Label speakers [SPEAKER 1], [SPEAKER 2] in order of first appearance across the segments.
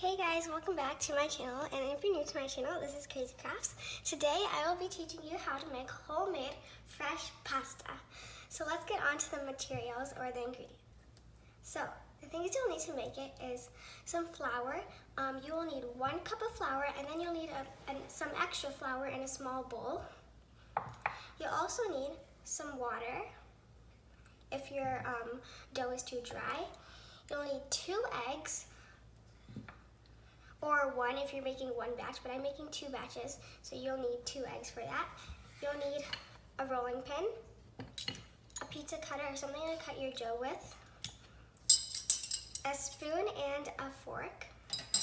[SPEAKER 1] Hey guys, welcome back to my channel, and if you're new to my channel, this is Crazy Crafts. Today I will be teaching you how to make homemade fresh pasta. So let's get on to the materials or the ingredients. So the things you'll need to make it is some flour. You will need 1 cup of flour, and then you'll need some extra flour in a small bowl. You'll also need some water if your dough is too dry. You'll need 2 eggs, or 1 if you're making 1 batch, but I'm making 2 batches, so you'll need 2 eggs for that. You'll need a rolling pin, a pizza cutter or something to cut your dough with, a spoon and a fork,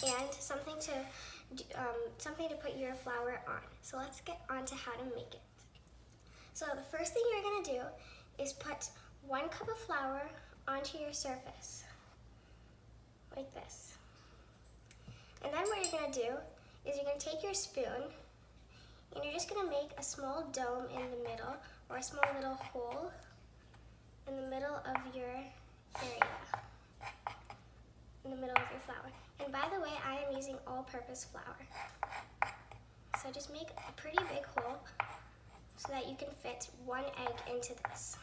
[SPEAKER 1] and something to put your flour on. So let's get on to how to make it. So the first thing you're gonna do is put 1 cup of flour onto your surface, like this. And then what you're gonna do is you're gonna take your spoon and you're just gonna make a small dome in the middle, or a small little hole in the middle of your area, in the middle of your flour. And by the way, I am using all-purpose flour. So just make a pretty big hole so that you can fit 1 egg into this.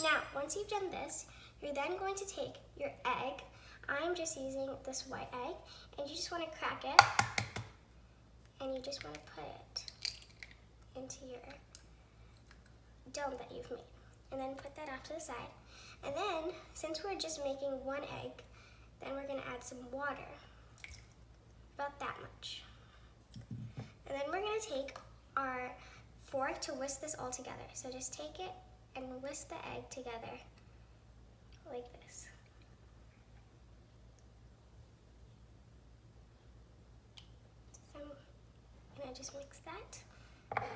[SPEAKER 1] Now, once you've done this, you're then going to take your egg. I'm just using this white egg, and you just want to crack it, and you just want to put it into your dome that you've made, and then put that off to the side. And then, since we're just making 1 egg, then we're going to add some water, about that much. And then we're going to take our fork to whisk this all together. So just take it and whisk the egg together like this. And I just mix that,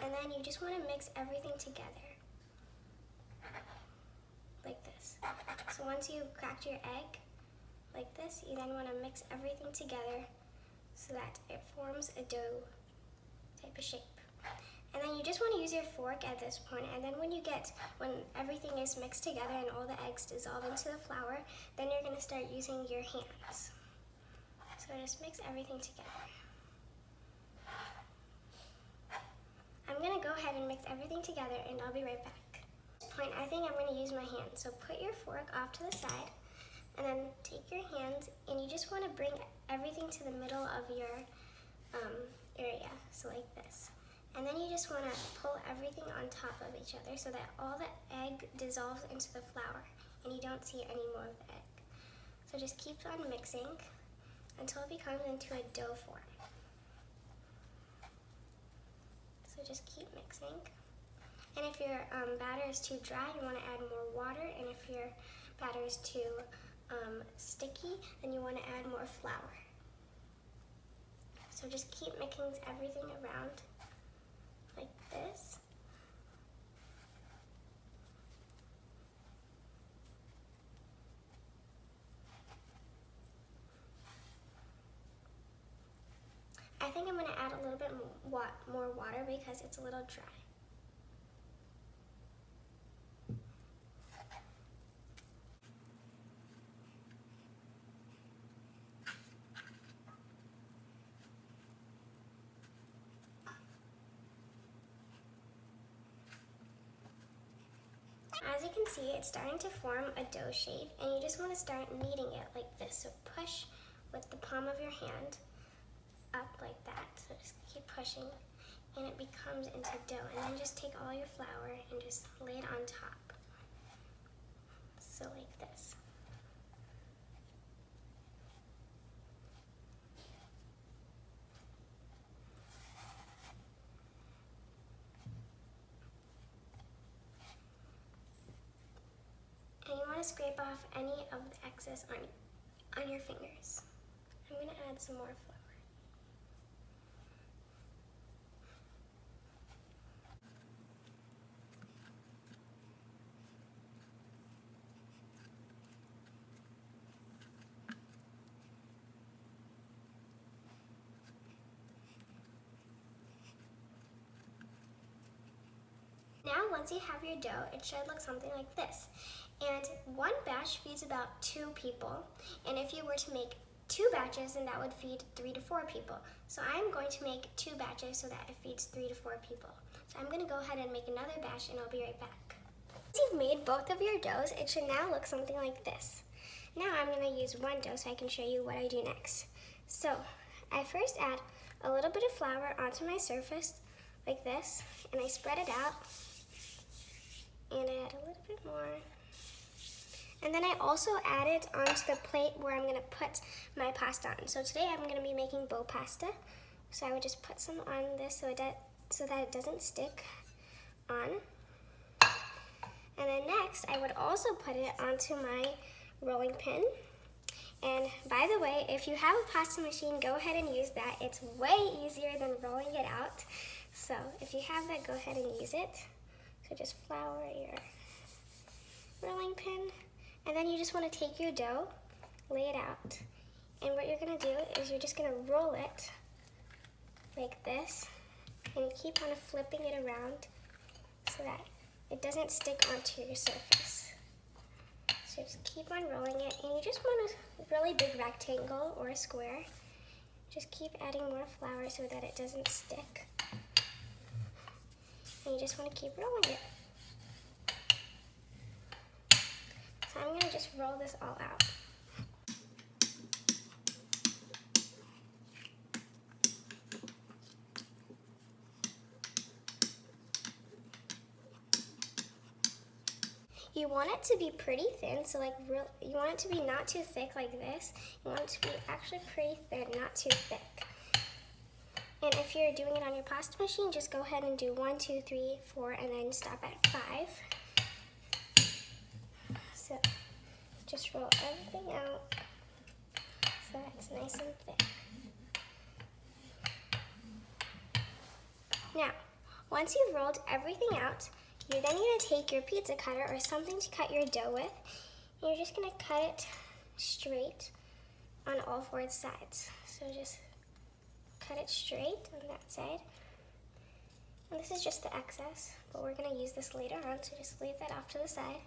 [SPEAKER 1] and then you just want to mix everything together like this. So once you've cracked your egg like this, you then want to mix everything together so that it forms a dough type of shape. And then you just want to use your fork at this point, and then when everything is mixed together and all the eggs dissolve into the flour, then you're going to start using your hands. So just mix everything together. I'm going to go ahead and mix everything together, and I'll be right back. At this point, I think I'm going to use my hand. So put your fork off to the side, and then take your hands, and you just want to bring everything to the middle of your area, so like this. And then you just want to pull everything on top of each other so that all the egg dissolves into the flour, and you don't see any more of the egg. So just keep on mixing until it becomes into a dough form. So just keep mixing. And if your batter is too dry, you want to add more water. And if your batter is too sticky, then you want to add more flour. So just keep mixing everything around like this. I think I'm going to add a little bit more water because it's a little dry. As you can see, it's starting to form a dough shape, and you just want to start kneading it like this. So push with the palm of your hand up like that. So just keep pushing, and it becomes into dough. And then just take all your flour and just lay it on top. So like this. And you want to scrape off any of the excess on your fingers. I'm going to add some more flour. Now, once you have your dough, it should look something like this. And 1 batch feeds about 2 people. And if you were to make 2 batches, and that would feed 3 to 4 people. So I'm going to make 2 batches so that it feeds 3 to 4 people. So I'm going to go ahead and make another batch, and I'll be right back. Once you've made both of your doughs, it should now look something like this. Now I'm going to use one dough so I can show you what I do next. So I first add a little bit of flour onto my surface like this, and I spread it out, and I add a little bit more. And then I also add it onto the plate where I'm going to put my pasta on. So today I'm going to be making bow pasta. So I would just put some on this so that it doesn't stick on. And then next I would also put it onto my rolling pin. And by the way, if you have a pasta machine, go ahead and use that. It's way easier than rolling it out. So if you have that, go ahead and use it. So just flour your rolling pin. And then you just want to take your dough, lay it out. And what you're going to do is you're just going to roll it like this. And keep on flipping it around so that it doesn't stick onto your surface. So just keep on rolling it, and you just want a really big rectangle or a square. Just keep adding more flour so that it doesn't stick. And you just want to keep rolling it. So I'm going to just roll this all out. You want it to be pretty thin, so you want it to be not too thick like this. You want it to be actually pretty thin, not too thick. And if you're doing it on your pasta machine, just go ahead and do 1, 2, 3, 4, and then stop at 5. So just roll everything out so that it's nice and thick. Now, once you've rolled everything out, you're then going to take your pizza cutter or something to cut your dough with, and you're just going to cut it straight on all 4 sides. So just cut it straight on that side. And this is just the excess, but we're going to use this later on, so just leave that off to the side.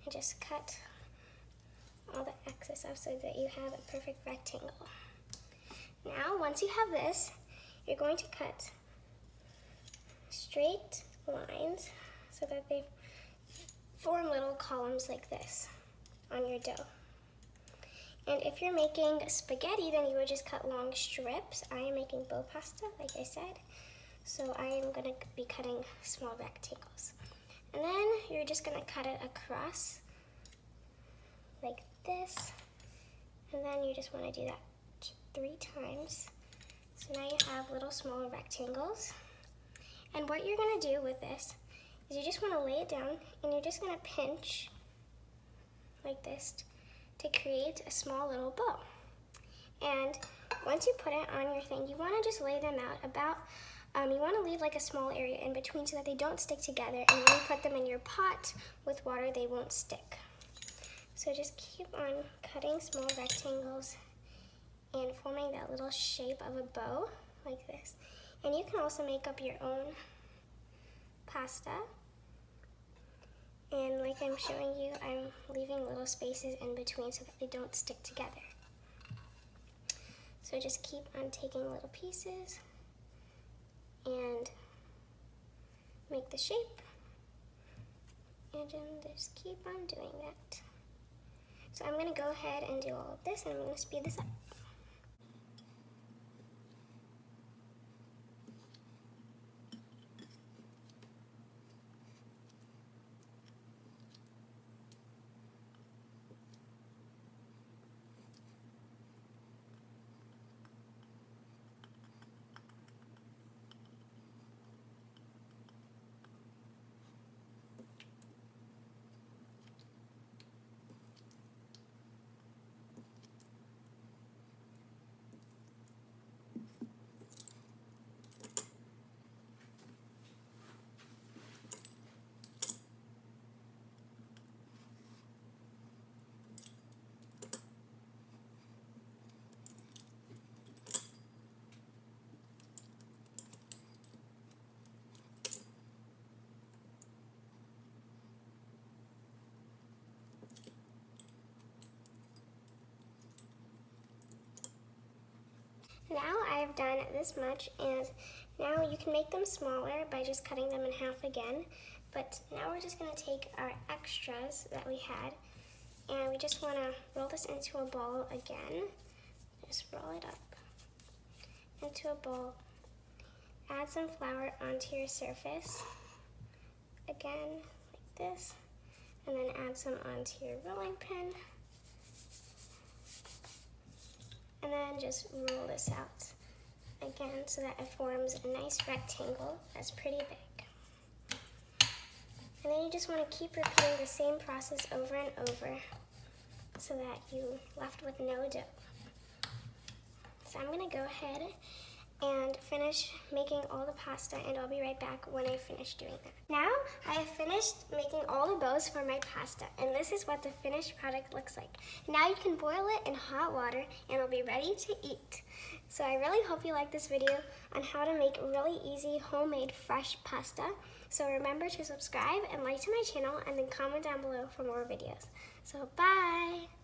[SPEAKER 1] And just cut all the excess off so that you have a perfect rectangle. Now, once you have this, you're going to cut straight lines so that they form little columns like this on your dough. And if you're making spaghetti, then you would just cut long strips. I am making bow pasta, like I said, so I am going to be cutting small rectangles. And then you're just going to cut it across like this, and then you just want to do that 3 times. So now you have little small rectangles. And what you're going to do with this is you just want to lay it down, and you're just going to pinch like this to create a small little bow. And once you put it on your thing, you want to just lay them out about, you want to leave like a small area in between so that they don't stick together, and when you put them in your pot with water, they won't stick. So just keep on cutting small rectangles and forming that little shape of a bow like this. And you can also make up your own pasta. And like I'm showing you, I'm leaving little spaces in between so that they don't stick together. So just keep on taking little pieces and make the shape. And then just keep on doing that. So I'm going to go ahead and do all of this, and I'm going to speed this up. Now I've done this much, and now you can make them smaller by just cutting them in half again. But now we're just gonna take our extras that we had, and we just wanna roll this into a ball again. Just roll it up into a bowl. Add some flour onto your surface, again, like this, and then add some onto your rolling pin. And then just roll this out again so that it forms a nice rectangle that's pretty big. And then you just want to keep repeating the same process over and over so that you're left with no dough. So I'm going to go ahead and finish making all the pasta, and I'll be right back when I finish doing that. Now I have finished making all the bows for my pasta, and this is what the finished product looks like. Now you can boil it in hot water and it'll be ready to eat. So I really hope you like this video on how to make really easy homemade fresh pasta. So remember to subscribe and like to my channel, and then comment down below for more videos. So bye!